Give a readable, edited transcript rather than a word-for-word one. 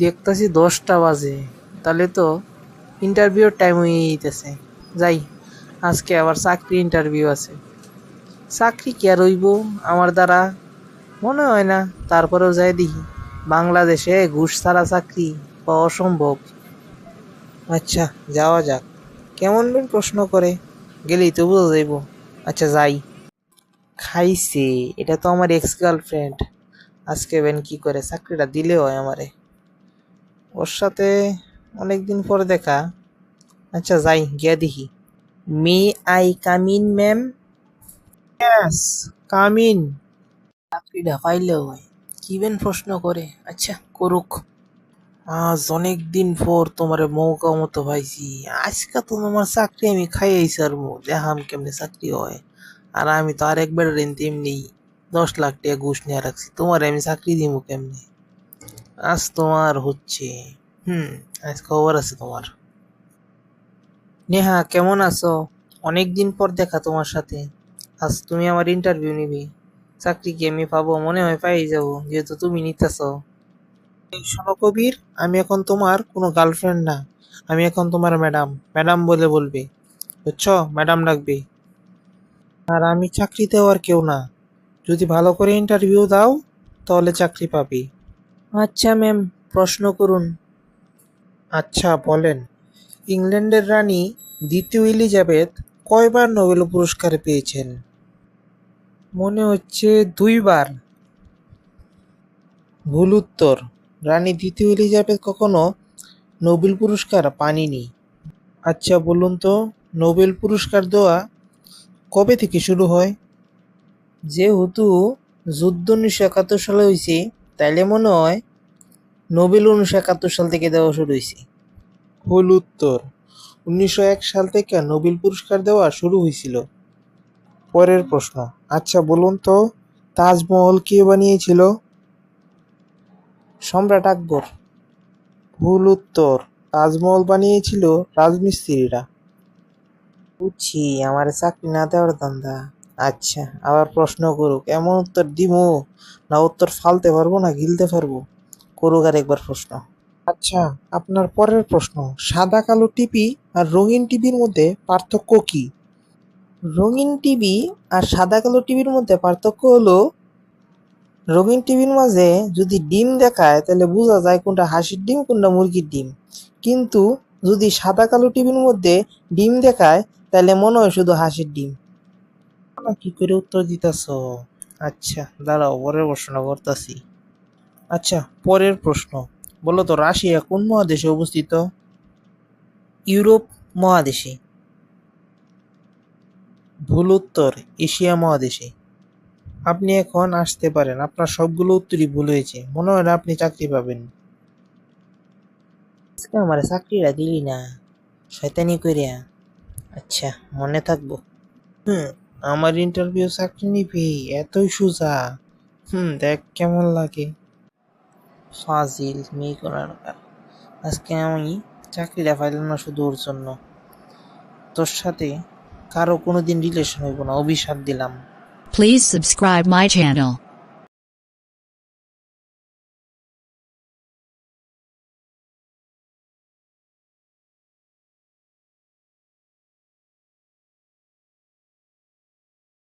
দেখতাছি 10টা বাজে, তাহলে তো ইন্টারভিউর টাইম হয়ে যেতেছে। যাই, আজকে আবার চাকরি ইন্টারভিউ আছে। চাকরি কি আর হইব আমার দ্বারা? মনে হয় না। তারপরেও যাই দেখি। বাংলাদেশে ঘুষ ছাড়া চাকরি পাওয়া অসম্ভব। আচ্ছা, যাওয়া যাক। কেমন বেন প্রশ্ন করে, গেলেই তো বোঝা যাইব। আচ্ছা যাই। খাইছে, এটা তো আমার এক্স গার্লফ্রেন্ড। আজকে বেন কি করে, চাকরিটা দিলে হয় আমারে। ওর সাথে অনেকদিন পরে দেখা। আচ্ছা যাই, গিয়া দেখি। May I come in ma'am? Yes, come in. চাকরিটা পাইলেও হয়। কি বেন প্রশ্ন করে, আচ্ছা করুক। আজ অনেক দিন পর তোমার মৌকা মতো পাইছি। আজকে তো তোমার চাকরি আমি খাইয়াই ছাড়বো, দেখাম কেমনে চাকরি হয়। আর আমি তো আরেকবার এমনি 10 লাখ টাকা ঘুষ নিয়ে রাখছি, তোমার আমি চাকরি দিব কেমনে? আজ তোমার হচ্ছে। হুম, আজ খবর আছে তোমার। নেহা, কেমন আছো? অনেক দিন পর দেখা তোমার সাথে। আজ তুমি আমার ইন্টারভিউ নিবি। চাকরি কি আমি পাবো? মনে হয় পাই যাবো, যেহেতু তুমি নিতেছো। এই শোনো কবির, আমি এখন তোমার কোনো গার্লফ্রেন্ড না। আমি এখন তোমার ম্যাডাম। ম্যাডাম বলে বলবে, বুঝছো? ম্যাডাম লাগবে। আর আমি চাকরি দেওয়ার কেউ না। যদি ভালো করে ইন্টারভিউ দাও, তাহলে চাকরি পাবি। আচ্ছা ম্যাম, প্রশ্ন করুন। আচ্ছা বলেন, ইংল্যান্ডের রানী দ্বিতীয় এলিজাবেথ কয়বার নোবেল পুরস্কার পেয়েছেন? মনে হচ্ছে 2বার। ভুল উত্তর। রানী দ্বিতীয় এলিজাবেথ কখনো নোবেল পুরস্কার পাননি। আচ্ছা বলুন তো, নোবেল পুরস্কার দেওয়া কবে থেকে শুরু হয়? যেহেতু যুদ্ধ 1971 সালে হয়েছে, তাইলে মনে হয় নোবেল 1971 সাল থেকে দেওয়া শুরু হয়েছে। ভুল উত্তর। 1901 সাল থেকে নোবেল পুরস্কার দেওয়া শুরু হয়েছিল। পরের প্রশ্ন। আচ্ছা বলুন তো, তাজমহল কে বানিয়েছিল? সম্রাট আকবর। ভুল উত্তর। তাজমহল বানিয়েছিল রাজমিস্ত্রিরা। বুঝছি, আমার চাকরি না দেওয়ার ধান্দা। আচ্ছা, আবার প্রশ্ন করুক। এমন উত্তর দিমু না উত্তর ফালতে পারবো না গিলতে পারবো। করুক আর একবার প্রশ্ন। আচ্ছা, আপনার পরের প্রশ্ন। সাদা কালো টিভি আর রঙিন টিভির মধ্যে পার্থক্য কি? রঙিন টিভি আর সাদা কালো টিভির মধ্যে পার্থক্য হলো, রঙিন টিভির মাঝে যদি ডিম দেখায় তাহলে বোঝা যায় কোনটা হাঁসের ডিম কোনটা মুরগির ডিম। কিন্তু যদি সাদা কালো টিভির মধ্যে ডিম দেখায় তাহলে মনে হয় শুধু হাঁসের ডিম। না, কি করে উত্তর দিতেছ? আচ্ছা দাঁড়াও, পরের প্রশ্ন করতেছি। আচ্ছা, পরের প্রশ্ন। বলো তো, রাশিয়া কোন মহাদেশে অবস্থিত? ইউরোপ মহাদেশে। ভুল উত্তর, এশিয়া মহাদেশে। আপনি এখন আসতে পারেন, আপনার সবগুলো উত্তরই ভুল হয়েছে। মনে হয় না আপনি চাকরি পাবেন। আজকে আমার চাকরিটা দিলি না, শয়তানি কইরা। আচ্ছা, মনে থাকবো। হুম, আমার ইন্টারভিউ চাকরি নিবি? এতই সোজা? দেখ কেমন লাগে। ফাজিল মেয়ে করার। আজকে আমি চাকরিটা পাইলাম না শুধু ওর জন্য। তোর সাথে কারো কোনোদিন রিলেশন হইব না, অভিশাপ দিলাম। Please subscribe my channel.